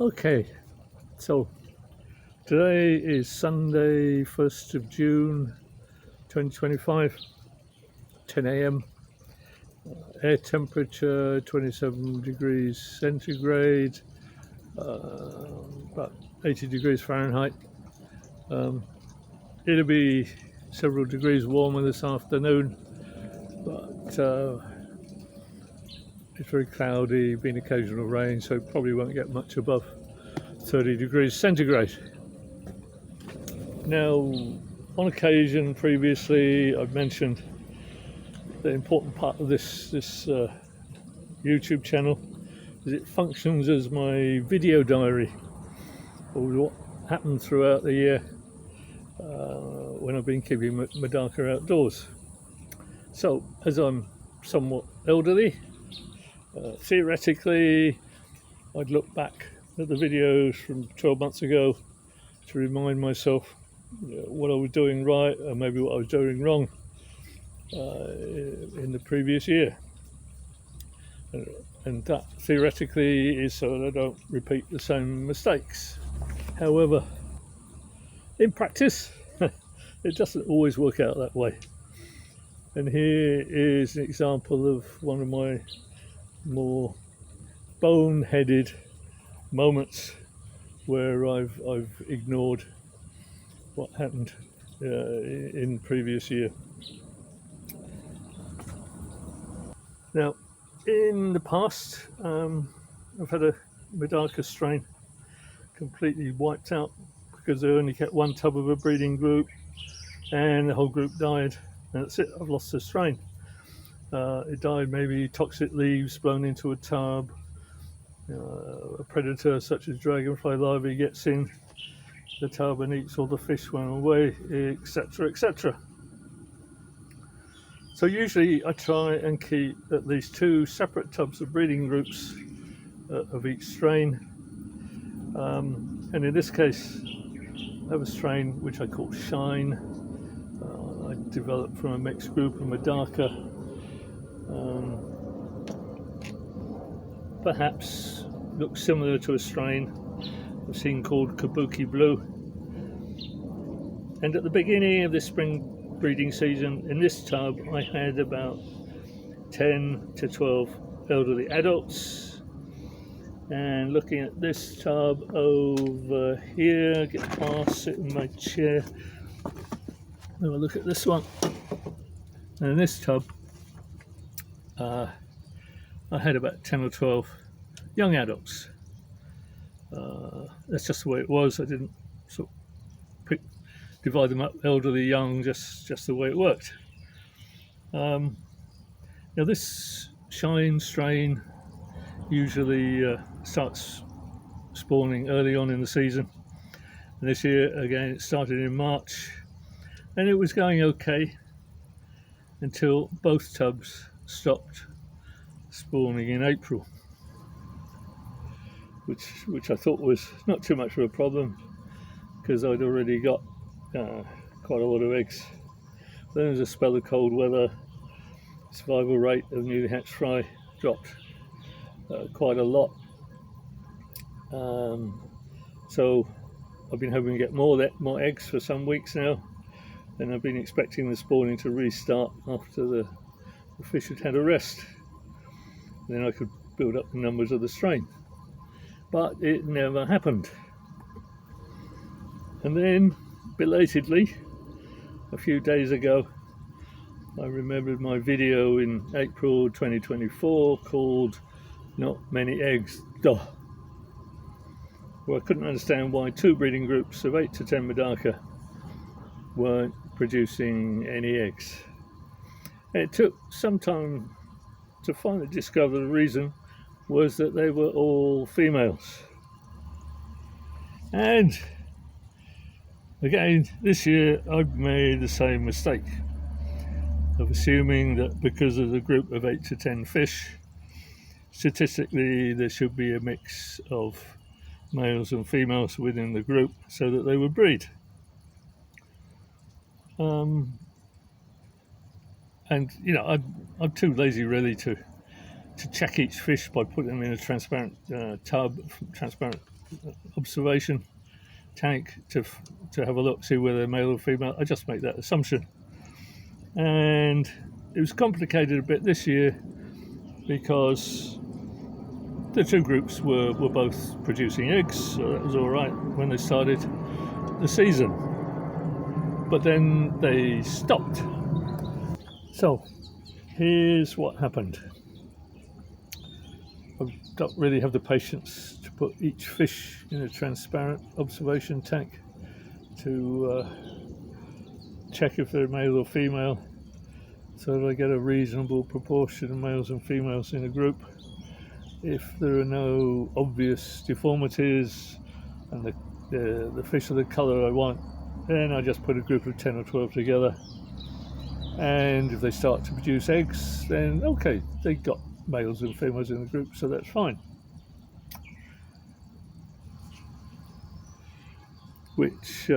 Okay, so today is Sunday, 1st of June 2025, 10 a.m. Air temperature 27 degrees centigrade, about 80 degrees Fahrenheit. It'll be several degrees warmer this afternoon, but it's very cloudy, been occasional rain, so probably won't get much above 30 degrees centigrade. Now, on occasion previously, I've mentioned the important part of this YouTube channel is it functions as my video diary of what happened throughout the year when I've been keeping MEDAKA outdoors. So, as I'm somewhat elderly, theoretically, I'd look back at the videos from 12 months ago to remind myself what I was doing right or maybe what I was doing wrong in the previous year. And that theoretically is so that I don't repeat the same mistakes. However, in practice, it doesn't always work out that way. And here is an example of one of my more boneheaded moments where I've ignored what happened in previous year. Now, in the past, I've had a MEDAKA strain completely wiped out because they only kept one tub of a breeding group and the whole group died. And that's it, I've lost the strain. It died maybe toxic leaves blown into a tub, a predator such as dragonfly larvae gets in the tub and eats all the fish when away, etc., etc. So usually I try and keep at least 2 separate tubs of breeding groups of each strain. And in this case, I have a strain which I call Shine. I developed from a mixed group of MEDAKA. Perhaps looks similar to a strain I've seen called Kabuki Blue. And at the beginning of this spring breeding season, in this tub, I had about 10 to 12 elderly adults. And looking at this tub over here, get past, sit in my chair, have a look at this one. And in this tub, I had about 10 or 12 young adults. That's just the way it was. I didn't sort of divide them up, elderly, young, just the way it worked. Now this Shine strain usually starts spawning early on in the season. And this year, again, it started in March. And it was going okay until both tubs stopped spawning in April, which I thought was not too much of a problem because I'd already got quite a lot of eggs. Then there was a spell of cold weather. Survival rate of newly hatched fry dropped quite a lot. So I've been hoping to get more eggs for some weeks now, and I've been expecting the spawning to restart after the fish had had a rest. Then I could build up the numbers of the strain. But it never happened. And then, belatedly, a few days ago, I remembered my video in April 2024 called Not Many Eggs, Duh. Well, I couldn't understand why 2 breeding groups of 8 to 10 MEDAKA weren't producing any eggs. It took some time to finally discover the reason was that they were all females. And again, this year I've made the same mistake of assuming that because of the group of 8 to 10 fish, statistically there should be a mix of males and females within the group so that they would breed. And I'm too lazy really to check each fish by putting them in a transparent tub, transparent observation tank to have a look, see whether they're male or female. I just make that assumption. And it was complicated a bit this year because the two groups were both producing eggs, so that was all right when they started the season. But then they stopped. So here's what happened. I don't really have the patience to put each fish in a transparent observation tank to check if they're male or female, so that I get a reasonable proportion of males and females in a group. If there are no obvious deformities and the fish are the colour I want, then I just put a group of 10 or 12 together. And if they start to produce eggs, then okay, they got males and females in the group, so that's fine. Which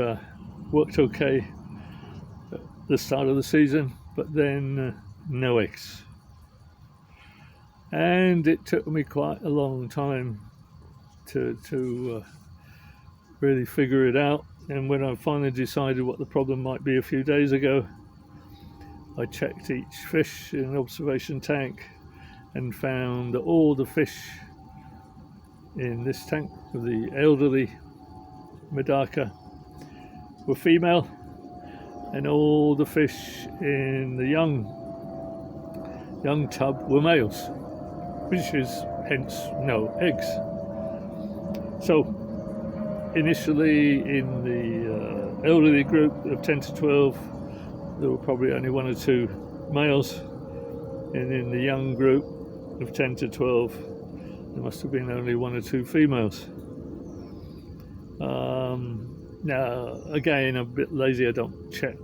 worked okay at the start of the season, but then no eggs. And it took me quite a long time to really figure it out. And when I finally decided what the problem might be a few days ago, I checked each fish in an observation tank and found that all the fish in this tank, the elderly MEDAKA, were female, and all the fish in the young tub were males, which is hence no eggs. So initially in the elderly group of 10 to 12, there were probably only 1 or 2 males, and in the young group of 10 to 12, there must have been only 1 or 2 females. Now, again, I'm a bit lazy. I don't check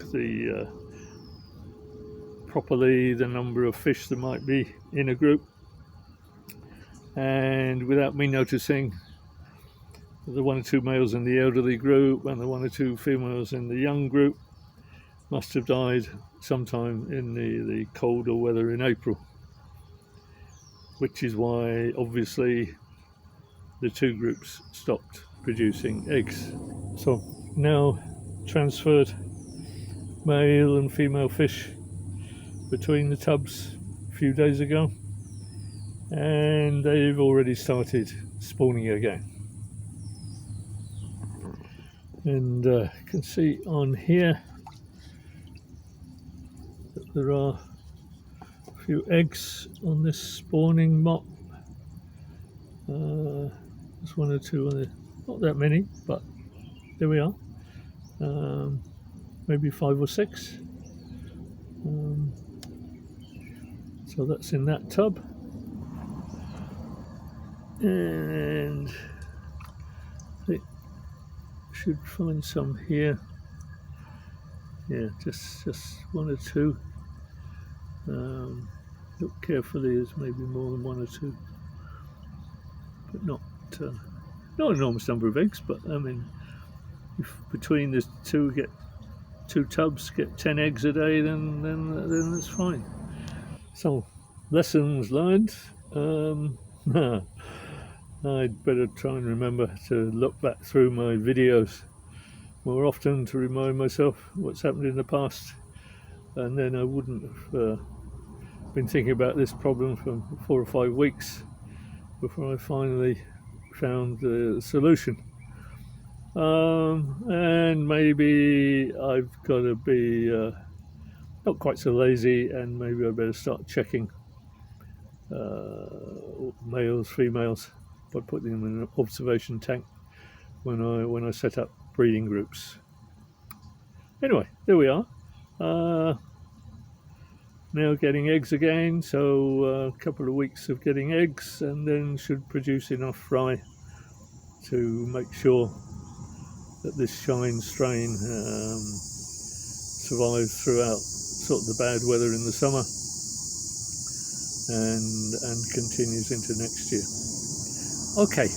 properly the number of fish there might be in a group, and without me noticing, the 1 or 2 males in the elderly group and the 1 or 2 females in the young group must have died sometime in the colder weather in April, which is why obviously the 2 groups stopped producing eggs. So now transferred male and female fish between the tubs a few days ago, and they've already started spawning again. And you can see on here that there are a few eggs on this spawning mop. There's 1 or 2 on there, not that many, but there we are. Maybe 5 or 6. So that's in that tub, and I should find some here. Yeah, just 1 or 2. Look carefully, there's maybe more than 1 or 2, but not an enormous number of eggs. But I mean, if between the 2 tubs get 10 eggs a day, then that's fine. So lessons learned. I'd better try and remember to look back through my videos more often to remind myself what's happened in the past, and then I wouldn't have been thinking about this problem for 4 or 5 weeks before I finally found the solution. And maybe I've got to be not quite so lazy, and maybe I better start checking males, females, by putting them in an observation tank when I set up breeding groups. Anyway, there we are. Now getting eggs again, so a couple of weeks of getting eggs, and then should produce enough fry to make sure that this shine strain survives throughout sort of the bad weather in the summer and continues into next year. Okay.